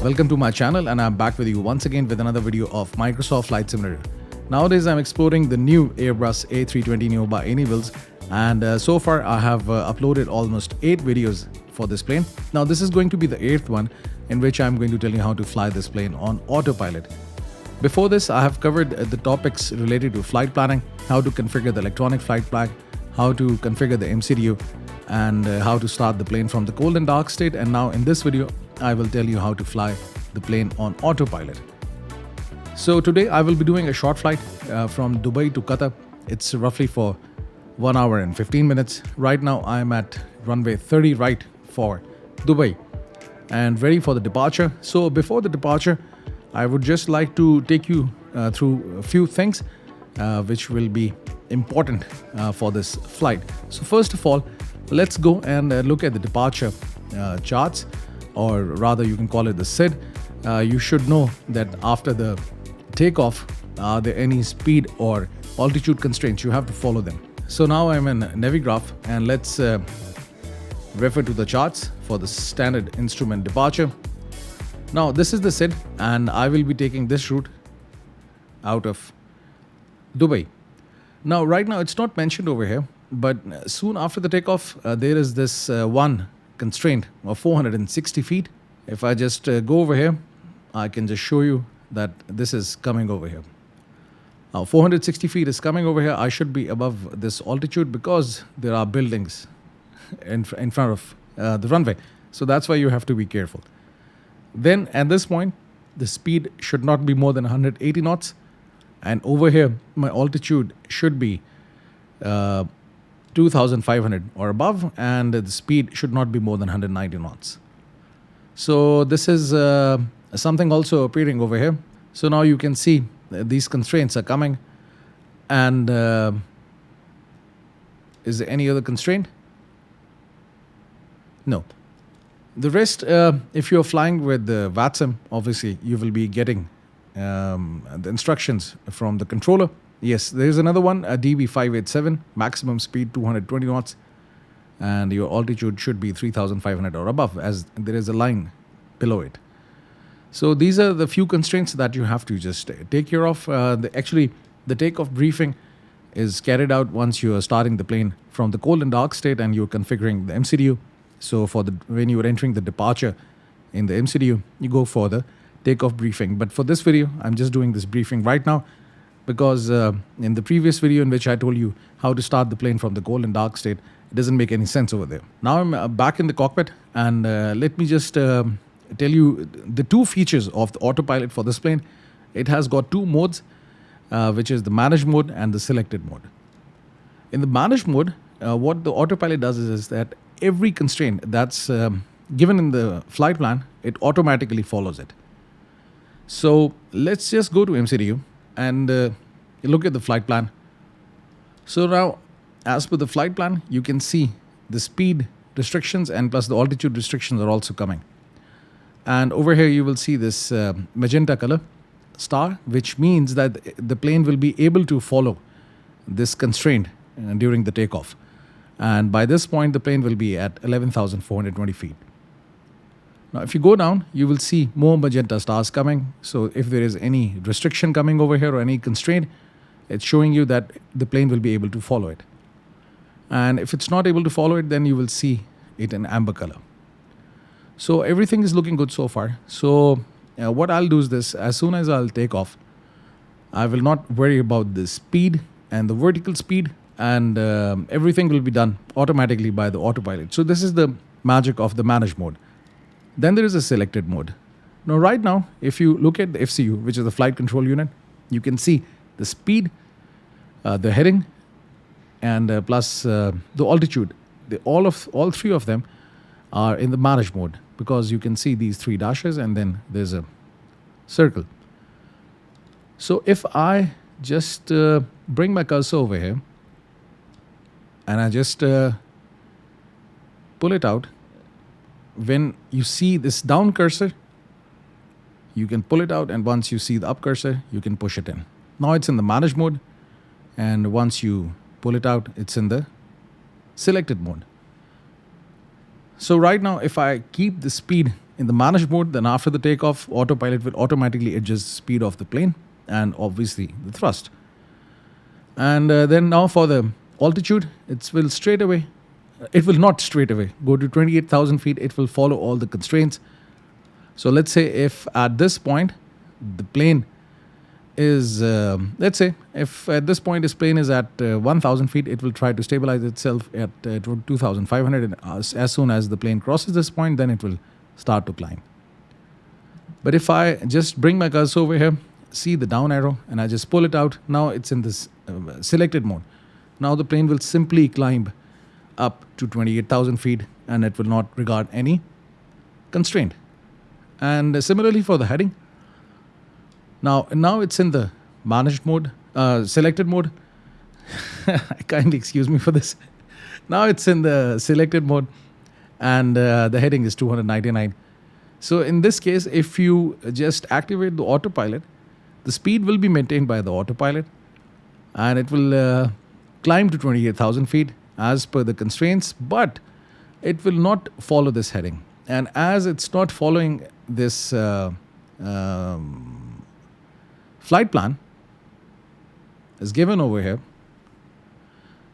Welcome to my channel, and I'm back with you once again with another video of Microsoft Flight Simulator. Nowadays I'm exploring the new Airbus A320 Neo by iniBuilds, and so far I have uploaded almost 8 videos for this plane. Now this is going to be the 8th one in which I'm going to tell you how to fly this plane on autopilot. Before this, I have covered the topics related to flight planning, how to configure the electronic flight plan, how to configure the MCDU, and how to start the plane from the cold and dark state. And now in this video, I will tell you how to fly the plane on autopilot. So today I will be doing a short flight from Dubai to Qatar. It's roughly for 1 hour and 15 minutes. Right now I'm at runway 30 right for Dubai and ready for the departure. So before the departure, I would just like to take you through a few things which will be important for this flight. So first of all, let's go and look at the departure charts, or rather you can call it the SID. You should know that after the takeoff, are there any speed or altitude constraints? You have to follow them. So now I'm in Navigraph, and let's refer to the charts for the standard instrument departure. Now this is the SID, and I will be taking this route out of Dubai. Now right now it's not mentioned over here, but soon after the takeoff there is this one constraint of 460 feet. If I just go over here, I can just show you that this is coming over here. Now 460 feet is coming over here. I should be above this altitude because there are buildings in front of the runway. So that's why you have to be careful. Then at this point, the speed should not be more than 180 knots. And over here, my altitude should be 2,500 or above, and the speed should not be more than 190 knots. So this is something also appearing over here. So now you can see these constraints are coming. And is there any other constraint? No. The rest, if you're flying with the VRAM, obviously you will be getting the instructions from the controller. Yes, there's another one, a DB587, maximum speed 220 knots, and your altitude should be 3,500 or above, as there is a line below it. So these are the few constraints that you have to just take care of. Actually, the takeoff briefing is carried out once you are starting the plane from the cold and dark state and you're configuring the MCDU. So when you are entering the departure in the MCDU, you go for the takeoff briefing. But for this video, I'm just doing this briefing right now because in the previous video in which I told you how to start the plane from the cold and dark state, it doesn't make any sense over there. Now I'm back in the cockpit, and let me just tell you the two features of the autopilot for this plane. It has got two modes, which is the manage mode and the selected mode. In the manage mode, what the autopilot does is that every constraint that's given in the flight plan, it automatically follows it. So let's just go to MCDU and look at the flight plan. So now, as per the flight plan, you can see the speed restrictions and plus the altitude restrictions are also coming. And over here you will see this magenta color star, which means that the plane will be able to follow this constraint during the takeoff. And by this point, the plane will be at 11,420 feet. Now, if you go down, you will see more magenta stars coming. So if there is any restriction coming over here or any constraint, it's showing you that the plane will be able to follow it. And if it's not able to follow it, then you will see it in amber color. So everything is looking good so far. So what I'll do is this: as soon as I'll take off, I will not worry about the speed and the vertical speed, and everything will be done automatically by the autopilot. So this is the magic of the manage mode. Then there is a selected mode. Now right now, if you look at the FCU, which is the flight control unit, you can see the speed, the heading, and plus the altitude. All three of them are in the manage mode, because you can see these three dashes and then there's a circle. So if I just bring my cursor over here and I just pull it out, when you see this down cursor, you can pull it out, and once you see the up cursor, you can push it in. Now it's in the manage mode, and once you pull it out, it's in the selected mode. So right now, if I keep the speed in the managed mode, then after the takeoff, autopilot will automatically adjust the speed of the plane and obviously the thrust. And then now for the altitude, it will straight away, it will not straight away go to 28,000 feet. It will follow all the constraints. So let's say if at this point the plane is, let's say if at this point this plane is at 1,000 feet, it will try to stabilize itself at 2,500. And as soon as the plane crosses this point, then it will start to climb. But if I just bring my cursor over here, see the down arrow, and I just pull it out, now it's in this selected mode. Now the plane will simply climb up to 28,000 feet and it will not regard any constraint. And similarly for the heading, now it's in the managed mode, selected mode. Kindly excuse me for this. Now it's in the selected mode and the heading is 299. So in this case, if you just activate the autopilot, the speed will be maintained by the autopilot and it will climb to 28,000 feet as per the constraints, but it will not follow this heading. And as it's not following this flight plan is given over here,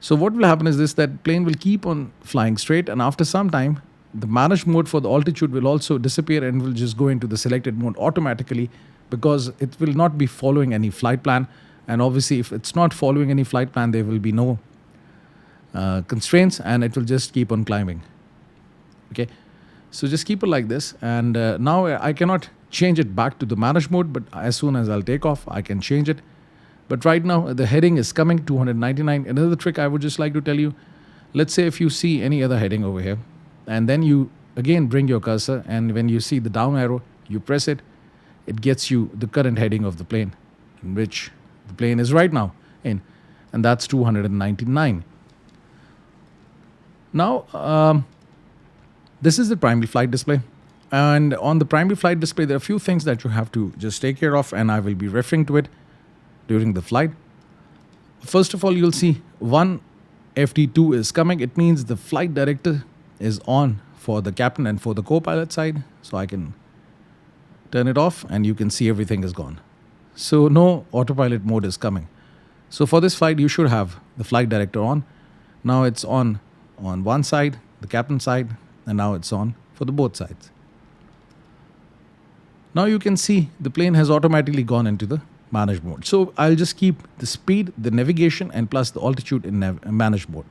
so what will happen is this, that plane will keep on flying straight, and after some time the managed mode for the altitude will also disappear and will just go into the selected mode automatically, because it will not be following any flight plan. And obviously if it's not following any flight plan, there will be no constraints and it will just keep on climbing. Okay, so just keep it like this. And now I cannot change it back to the managed mode, but as soon as I'll take off, I can change it. But right now the heading is coming 299. Another trick I would just like to tell you, let's say if you see any other heading over here, and then you again bring your cursor, and when you see the down arrow, you press it, it gets you the current heading of the plane, in which the plane is right now in, and that's 299. Now this is the primary flight display, and on the primary flight display there are a few things that you have to just take care of, and I will be referring to it during the flight. First of all, you'll see one FD2 is coming. It means the flight director is on for the captain and for the co-pilot side. So I can turn it off and you can see everything is gone. So no autopilot mode is coming. So for this flight, you should have the flight director on. Now it's on one side, the captain side, and now it's on for the both sides. Now you can see the plane has automatically gone into the managed mode. So I'll just keep the speed, the navigation, and plus the altitude in managed mode.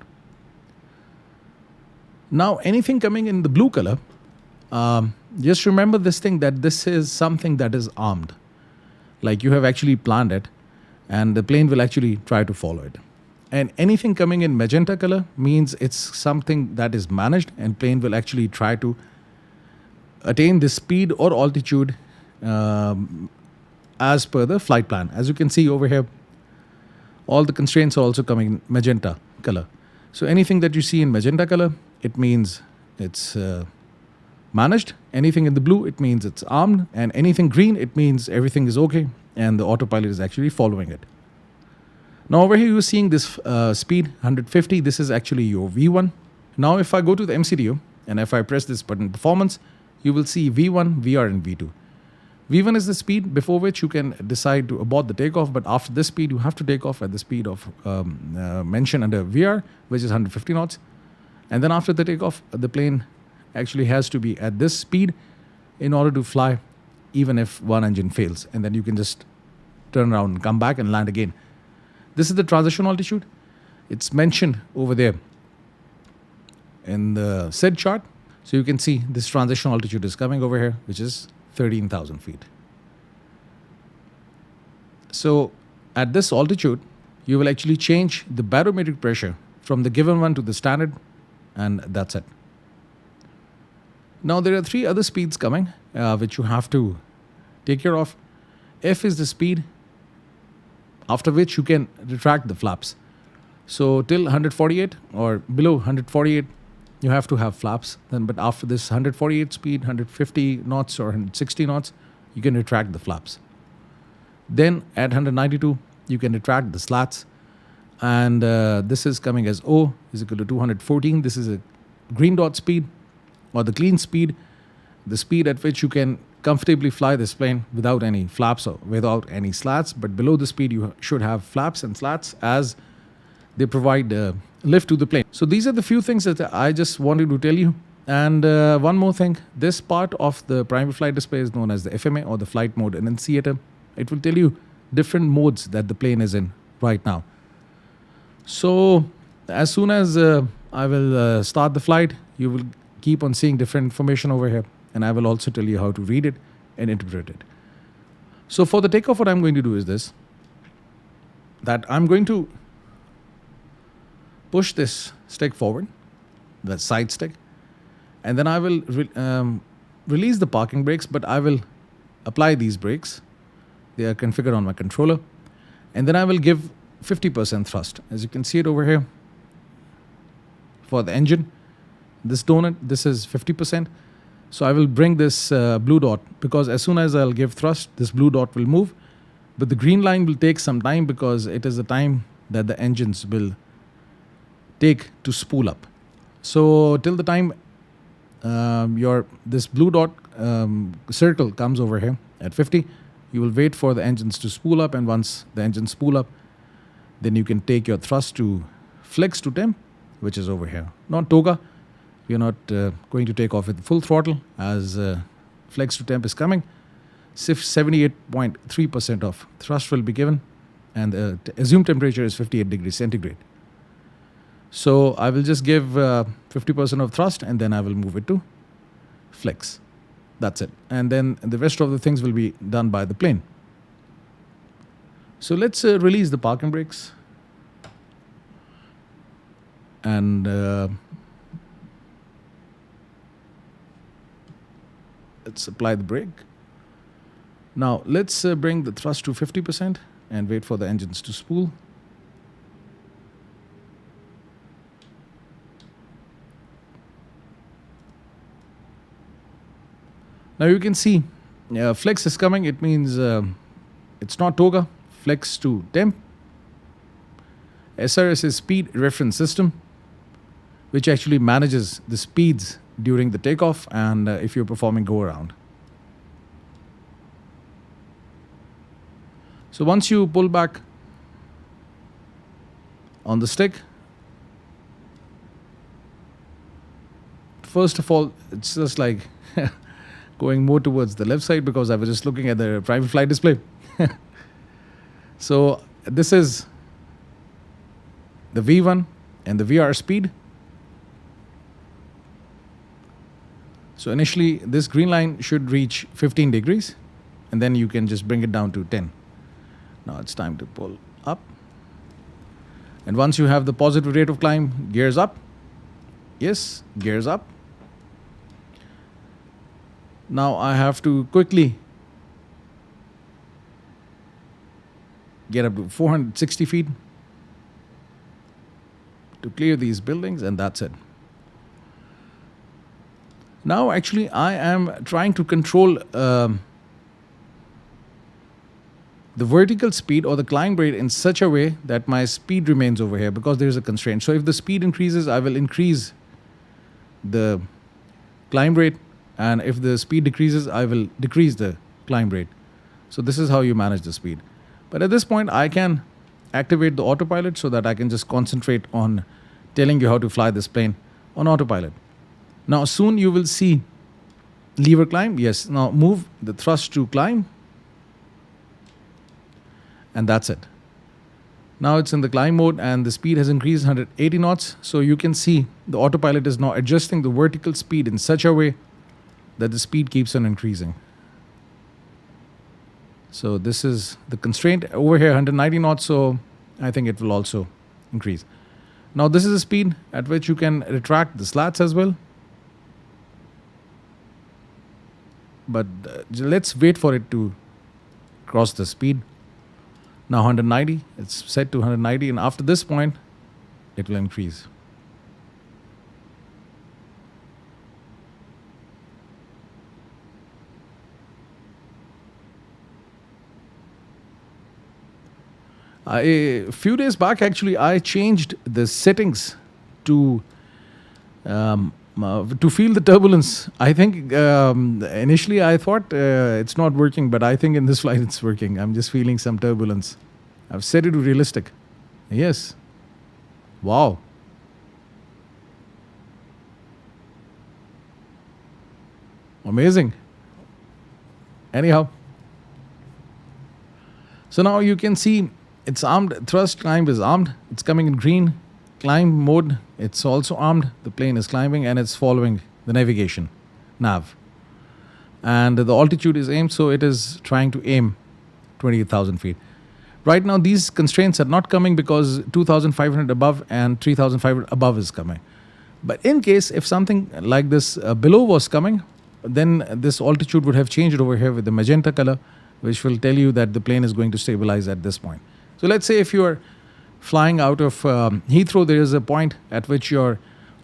Now anything coming in the blue color, just remember this thing, that this is something that is armed. Like you have actually planned it and the plane will actually try to follow it. And anything coming in magenta color means it's something that is managed and plane will actually try to attain the speed or altitude as per the flight plan. As you can see over here, all the constraints are also coming in magenta color. So anything that you see in magenta color, it means it's managed. Anything in the blue, it means it's armed. And anything green, it means everything is okay and the autopilot is actually following it. Now over here you're seeing this speed 150. This is actually your V1. Now if I go to the MCDU and if I press this button performance, you will see V1, VR and V2. V1 is the speed before which you can decide to abort the takeoff, but after this speed you have to take off at the speed of mentioned under VR, which is 150 knots. And then after the takeoff, the plane actually has to be at this speed in order to fly, even if one engine fails. And then you can just turn around and come back and land again. This is the transition altitude. It's mentioned over there in the SID chart. So you can see this transition altitude is coming over here, which is 13,000 feet. So at this altitude, you will actually change the barometric pressure from the given one to the standard, and that's it. Now there are three other speeds coming, which you have to take care of. F is the speed after which you can retract the flaps. So till 148 or below 148, you have to have flaps. Then, but after this 148 speed, 150 knots or 160 knots, you can retract the flaps. Then at 192, you can retract the slats. And this is coming as O is equal to 214. This is a green dot speed or the clean speed. the speed at which you can comfortably fly this plane without any flaps or without any slats. But below the speed, you should have flaps and slats as they provide lift to the plane. So these are the few things that I just wanted to tell you. And one more thing, this part of the primary flight display is known as the FMA, or the flight mode annunciator. It will tell you different modes that the plane is in right now. So as soon as I will start the flight, you will keep on seeing different information over here, and I will also tell you how to read it and interpret it. So for the takeoff, what I'm going to do is this, that I'm going to push this stick forward, the side stick, and then I will release the parking brakes, but I will apply these brakes. They are configured on my controller, and then I will give 50% thrust. As you can see it over here, for the engine, this donut, this is 50%. So I will bring this blue dot, because as soon as I'll give thrust, this blue dot will move, but the green line will take some time because it is the time that the engines will take to spool up. So till the time this blue dot circle comes over here at 50, you will wait for the engines to spool up, and once the engines spool up, then you can take your thrust to flex to temp, which is over here. Not toga. We are not going to take off with full throttle, as flex to temp is coming. 78.3% of thrust will be given, and the assumed temperature is 58 degrees centigrade. So I will just give 50% of thrust, and then I will move it to flex. That's it. And then the rest of the things will be done by the plane. So let's release the parking brakes. And let's apply the brake. Now let's bring the thrust to 50% and wait for the engines to spool. Now you can see flex is coming. It means it's not toga. Flex to temp. SRS is speed reference system, which actually manages the speeds during the takeoff and if you're performing go around. So once you pull back on the stick, first of all, it's just like going more towards the left side because I was just looking at the private flight display. So this is the V1 and the VR speed. So initially this green line should reach 15 degrees, and then you can just bring it down to 10. Now it's time to pull up. And once you have the positive rate of climb, gears up. Yes, gears up. Now I have to quickly get up to 460 feet to clear these buildings, and that's it. Now actually I am trying to control the vertical speed or the climb rate in such a way that my speed remains over here, because there is a constraint. So if the speed increases, I will increase the climb rate, and if the speed decreases, I will decrease the climb rate. So this is how you manage the speed. But at this point, I can activate the autopilot so that I can just concentrate on telling you how to fly this plane on autopilot. Now soon you will see lever climb. Yes, now move the thrust to climb, and that's it. Now it's in the climb mode and the speed has increased 180 knots. So you can see the autopilot is now adjusting the vertical speed in such a way that the speed keeps on increasing. So this is the constraint over here, 190 knots. So I think it will also increase. Now this is the speed at which you can retract the slats as well. But let's wait for it to cross the speed. Now 190, it's set to 190, and after this point, it will increase. A few days back, actually, I changed the settings to To feel the turbulence, I think initially I thought it's not working, but I think in this flight it's working. I'm just feeling some turbulence. I've set it to realistic. Yes. Wow. Amazing. Anyhow, so now you can see it's armed. Thrust climb is armed. It's coming in green. Climb mode, it's also armed. The plane is climbing and it's following the navigation nav. And the altitude is aimed, so it is trying to aim 28,000 feet. Right now, these constraints are not coming because 2,500 above and 3,500 above is coming. But in case if something like this below was coming, then this altitude would have changed over here with the magenta color, which will tell you that the plane is going to stabilize at this point. So let's say if you are flying out of Heathrow, there is a point at which your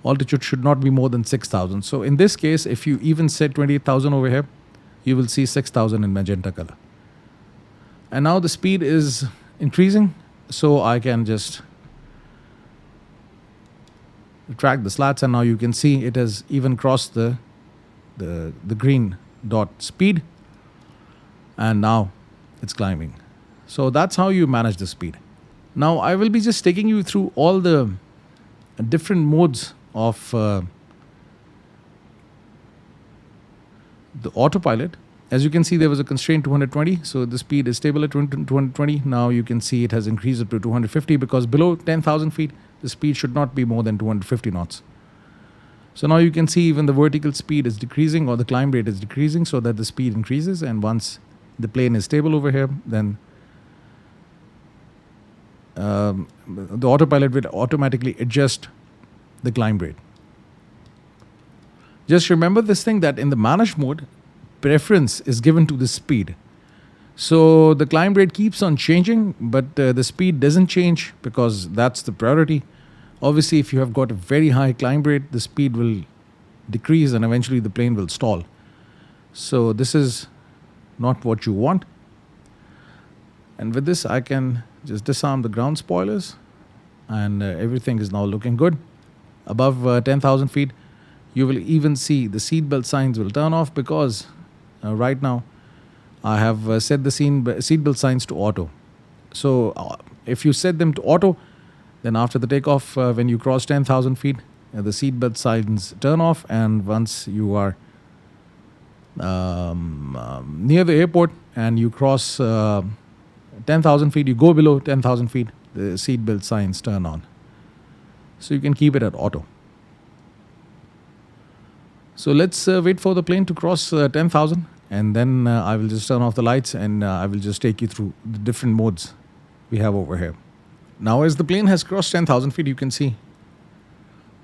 altitude should not be more than 6,000. So in this case, if you even set 28,000 over here, you will see 6,000 in magenta color. And now the speed is increasing, so I can just track the slats, and now you can see it has even crossed the green dot speed, and now it's climbing. So that's how you manage the speed. Now I will be just taking you through all the different modes of the autopilot. As you can see, there was a constraint 220, so the speed is stable at 220. Now you can see it has increased up to 250 because below 10,000 feet, the speed should not be more than 250 knots. So now you can see even the vertical speed is decreasing, or the climb rate is decreasing, so that the speed increases. And once the plane is stable over here, then the autopilot will automatically adjust the climb rate. Just remember this thing, that in the manage mode, preference is given to the speed. So the climb rate keeps on changing, but the speed doesn't change because that's the priority. Obviously, if you have got a very high climb rate, the speed will decrease and eventually the plane will stall. So this is not what you want. And with this, I can just disarm the ground spoilers, and everything is now looking good. Above 10,000 feet, you will even see the seatbelt signs will turn off because right now I have set the seatbelt signs to auto. So if you set them to auto, then after the takeoff, when you cross 10,000 feet, the seatbelt signs turn off, and once you are near the airport and you cross 10,000 feet, you go below 10,000 feet, the seatbelt signs turn on. So you can keep it at auto. So let's wait for the plane to cross 10,000, and then I will just turn off the lights, and I will just take you through the different modes we have over here. Now as the plane has crossed 10,000 feet, you can see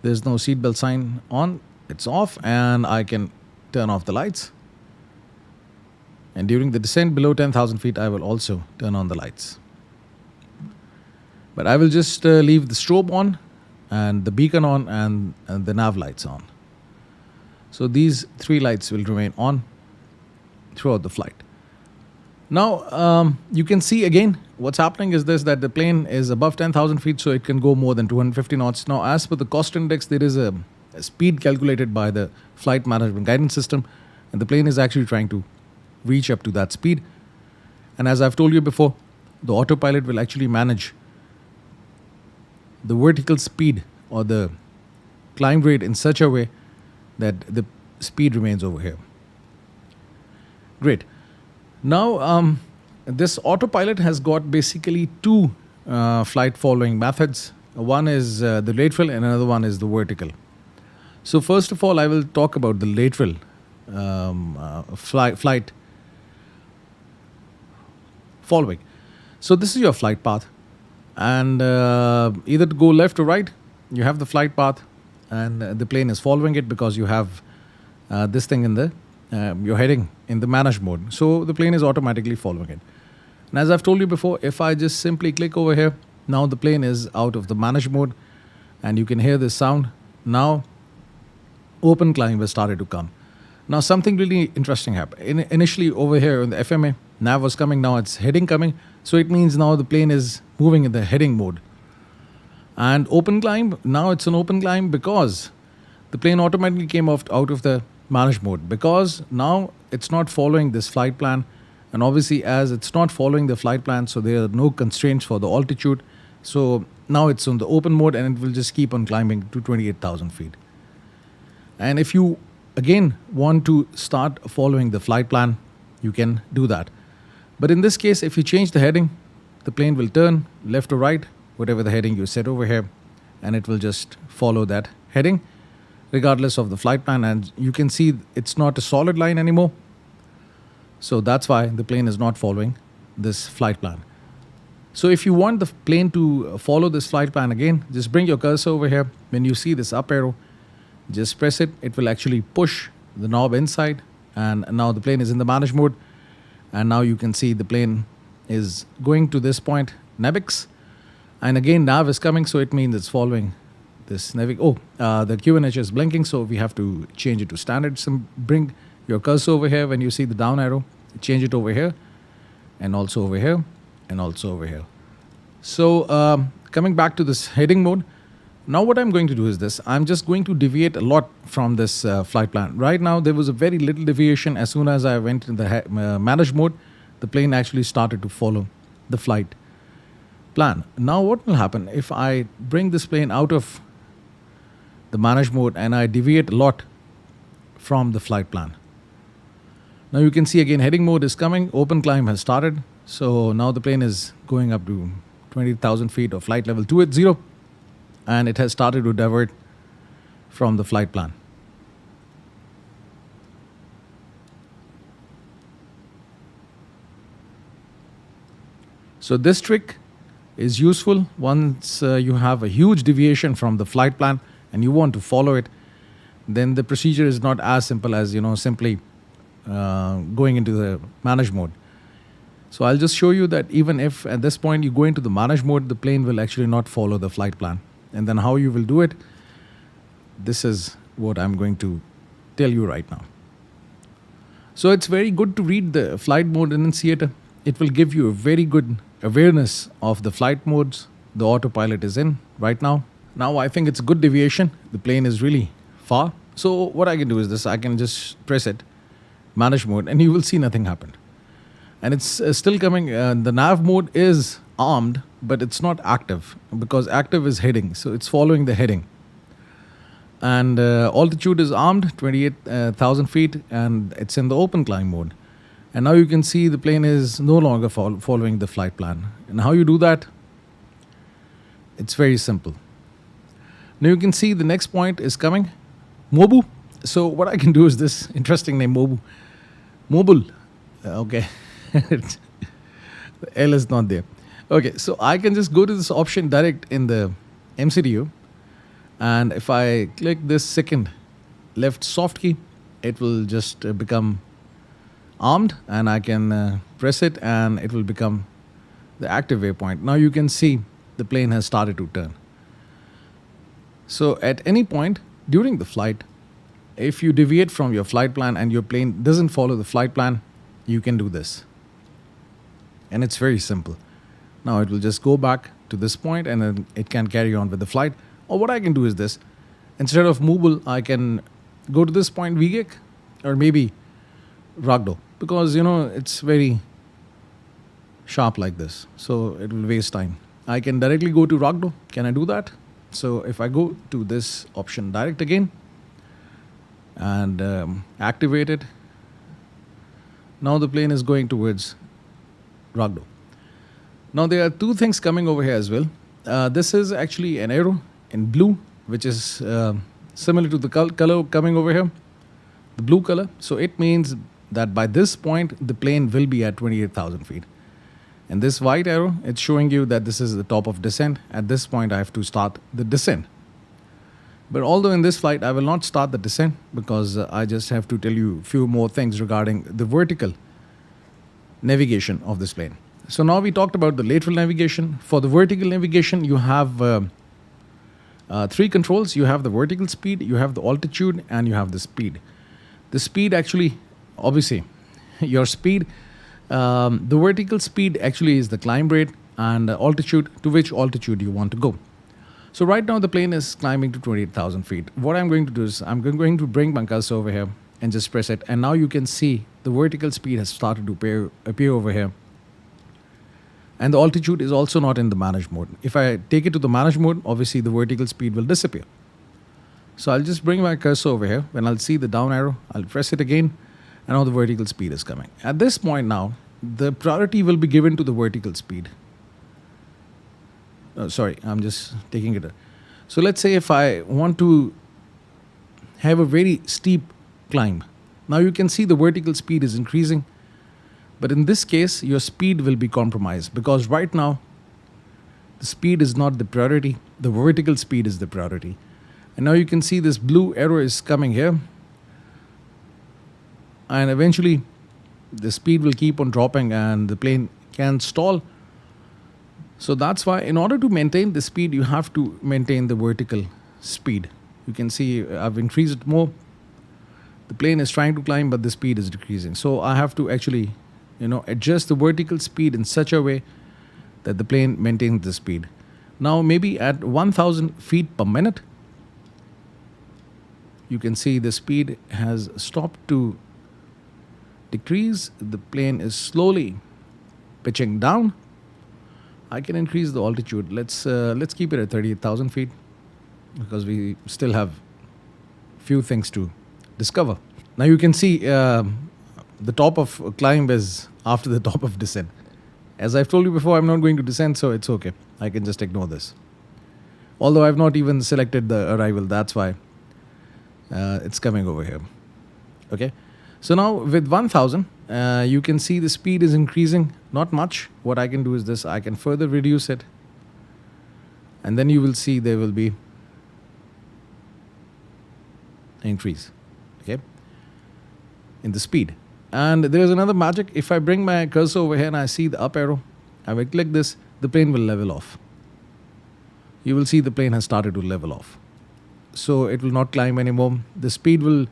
there's no seatbelt sign on, it's off, and I can turn off the lights. And during the descent below 10,000 feet, I will also turn on the lights. But I will just leave the strobe on, and the beacon on, and the nav lights on. So these three lights will remain on throughout the flight. Now you can see again what's happening is this, that the plane is above 10,000 feet, so it can go more than 250 knots. Now as per the cost index, there is a speed calculated by the flight management guidance system, and the plane is actually trying to reach up to that speed. And as I've told you before, the autopilot will actually manage the vertical speed or the climb rate in such a way that the speed remains over here. Great. Now this autopilot has got basically two flight following methods. One is the lateral and another one is the vertical. So first of all, I will talk about the lateral flight following. So this is your flight path, and either to go left or right, you have the flight path, and the plane is following it because you have this thing in the you're heading in the manage mode, so the plane is automatically following it. And as I've told you before, if I just simply click over here, now the plane is out of the manage mode, and you can hear this sound. Now open climb has started to come. Now something really interesting happened. Initially over here in the FMA, nav was coming, now it's heading coming. So it means now the plane is moving in the heading mode. And open climb, now it's an open climb because the plane automatically came out of the manage mode, because now it's not following this flight plan. And obviously, as it's not following the flight plan, so there are no constraints for the altitude. So now it's on the open mode, and it will just keep on climbing to 28,000 feet. And if you again want to start following the flight plan, you can do that. But in this case, if you change the heading, the plane will turn left or right, whatever the heading you set over here, and it will just follow that heading regardless of the flight plan. And you can see it's not a solid line anymore. So that's why the plane is not following this flight plan. So if you want the plane to follow this flight plan again, just bring your cursor over here. When you see this up arrow, just press it. It will actually push the knob inside, and now the plane is in the manage mode. And now you can see the plane is going to this point, Navix. And again, nav is coming, so it means it's following this Navix. The QNH is blinking, so we have to change it to standard. So bring your cursor over here. When you see the down arrow, change it over here, and also over here, and also over here. So coming back to this heading mode, now what I'm going to do is this. I'm just going to deviate a lot from this flight plan. Right now, there was a very little deviation. As soon as I went in the manage mode, the plane actually started to follow the flight plan. Now what will happen if I bring this plane out of the manage mode and I deviate a lot from the flight plan? Now you can see again, heading mode is coming, open climb has started. So now the plane is going up to 20,000 feet of flight level 280, and it has started to divert from the flight plan. So this trick is useful once you have a huge deviation from the flight plan and you want to follow it. Then the procedure is not as simple as simply going into the manage mode. So I'll just show you that even if at this point you go into the manage mode, the plane will actually not follow the flight plan. And then how you will do it, this is what I'm going to tell you right now. So it's very good to read the flight mode enunciator. It will give you a very good awareness of the flight modes the autopilot is in right now. Now I think it's a good deviation. The plane is really far. So what I can do is this. I can just press it, manage mode, and you will see nothing happened. And it's still coming. The nav mode is armed, but it's not active, because active is heading. So it's following the heading. And altitude is armed, 28,000 feet, and it's in the open climb mode. And now you can see the plane is no longer following the flight plan. And how you do that? It's very simple. Now you can see the next point is coming, Mobu. So what I can do is this interesting name, Mobu. Mobile. Okay. The L is not there. Okay, so I can just go to this option direct in the MCDU. And if I click this second left soft key, it will just become armed, and I can press it and it will become the active waypoint. Now you can see the plane has started to turn. So at any point during the flight, if you deviate from your flight plan and your plane doesn't follow the flight plan, you can do this. And it's very simple. Now it will just go back to this point, and then it can carry on with the flight. Or what I can do is this. Instead of mobile, I can go to this point, VGIC, or maybe Ragdo, because it's very sharp like this, so it will waste time. I can directly go to Ragdo. Can I do that? So if I go to this option direct again and activate it, now the plane is going towards Ragdo. Now there are two things coming over here as well. This is actually an arrow in blue, which is similar to the color coming over here, the blue color. So it means that by this point, the plane will be at 28,000 feet. And this white arrow, it's showing you that this is the top of descent. At this point, I have to start the descent. But although in this flight, I will not start the descent, because I just have to tell you a few more things regarding the vertical navigation of this plane. So now we talked about the lateral navigation. For the vertical navigation, you have three controls. You have the vertical speed, you have the altitude, and you have the speed. The speed actually, obviously, your speed, the vertical speed actually is the climb rate, and altitude, to which altitude you want to go. So right now the plane is climbing to 28,000 feet. What I'm going to do is I'm going to bring my cursor over here and just press it. And now you can see the vertical speed has started to appear over here. And the altitude is also not in the manage mode. If I take it to the manage mode, obviously the vertical speed will disappear. So I'll just bring my cursor over here. When I'll see the down arrow, I'll press it again. And now the vertical speed is coming. At this point now, the priority will be given to the vertical speed. Oh, sorry, I'm just taking it. So let's say if I want to have a very steep climb. Now you can see the vertical speed is increasing. But in this case, your speed will be compromised because right now, the speed is not the priority. The vertical speed is the priority. And now you can see this blue arrow is coming here. And eventually, the speed will keep on dropping and the plane can stall. So that's why in order to maintain the speed, you have to maintain the vertical speed. You can see I've increased it more. The plane is trying to climb, but the speed is decreasing. So I have to actually, adjust the vertical speed in such a way that the plane maintains the speed. Now maybe at 1,000 feet per minute, you can see the speed has stopped to decrease. The plane is slowly pitching down. I can increase the altitude. Let's keep it at 38,000 feet because we still have few things to discover. Now you can see the top of climb is after the top of descent. As I've told you before, I'm not going to descend, so it's okay. I can just ignore this. Although I've not even selected the arrival, that's why it's coming over here. Okay. So now with 1,000, you can see the speed is increasing. Not much. What I can do is this. I can further reduce it. And then you will see there will be increase. Okay. In the speed. And there is another magic. If I bring my cursor over here and I see the up arrow, I will click this, the plane will level off. You will see the plane has started to level off. So it will not climb anymore. The speed will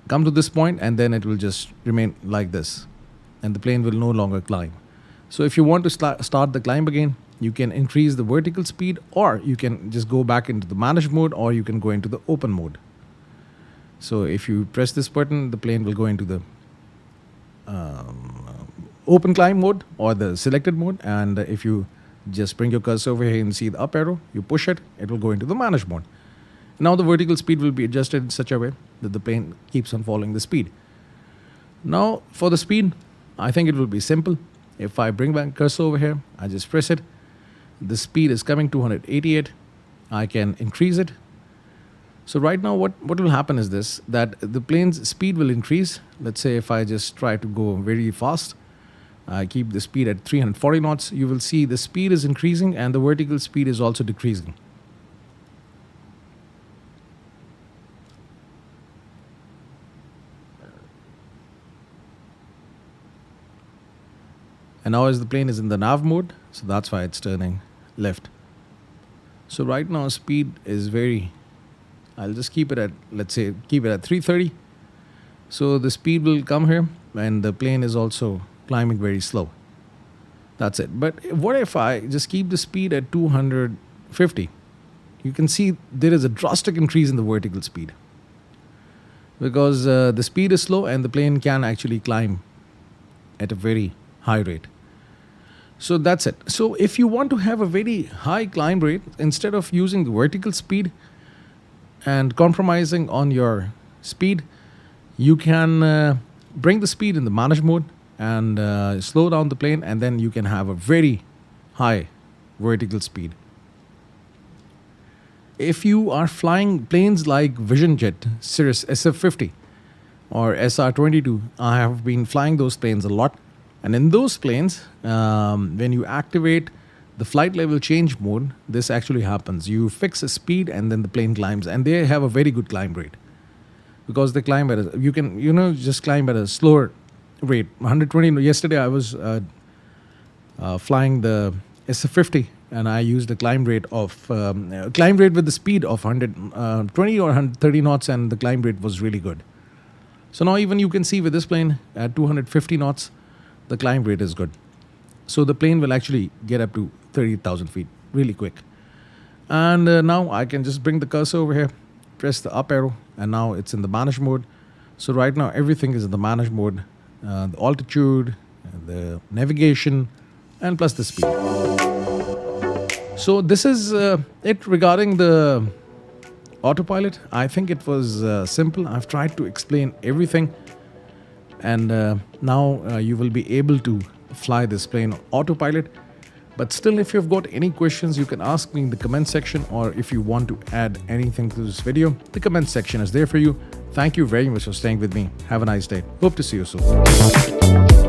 come to this point and then it will just remain like this. And the plane will no longer climb. So if you want to start the climb again, you can increase the vertical speed, or you can just go back into the manage mode, or you can go into the open mode. So if you press this button, the plane will go into the open climb mode or the selected mode. And if you just bring your cursor over here and see the up arrow, you push it, it will go into the manage mode. Now the vertical speed will be adjusted in such a way that the plane keeps on following the speed. Now for the speed, I think it will be simple. If I bring my cursor over here, I just press it. The speed is coming 288. I can increase it. So right now what will happen is this, that the plane's speed will increase. Let's say if I just try to go very fast, I keep the speed at 340 knots, you will see the speed is increasing and the vertical speed is also decreasing. And now as the plane is in the nav mode, so that's why it's turning left. So right now speed is very, I'll just keep it at, let's say, keep it at 330. So the speed will come here and the plane is also climbing very slow. That's it. But what if I just keep the speed at 250? You can see there is a drastic increase in the vertical speed. Because the speed is slow and the plane can actually climb at a very high rate. So that's it. So if you want to have a very high climb rate, instead of using the vertical speed and compromising on your speed, you can bring the speed in the manage mode and slow down the plane, and then you can have a very high vertical speed. If you are flying planes like Vision Jet, Cirrus SF50 or SR22, I have been flying those planes a lot. And in those planes, when you activate the flight level change mode, this actually happens. You fix a speed and then the plane climbs, and they have a very good climb rate because they climb at you can just climb at a slower rate. 120. Yesterday I was flying the SF50 and I used a climb rate with the speed of 120 or 130 knots, and the climb rate was really good. So now even you can see with this plane at 250 knots, the climb rate is good. So the plane will actually get up to 30,000 feet really quick. And now I can just bring the cursor over here, press the up arrow, and now it's in the manage mode. So right now everything is in the manage mode, the altitude, the navigation, and plus the speed. So this is it regarding the autopilot. I think it was simple. I've tried to explain everything, and now you will be able to fly this plane autopilot. But still, if you've got any questions, you can ask me in the comment section, or if you want to add anything to this video, the comment section is there for you. Thank you very much for staying with me. Have a nice day. Hope to see you soon.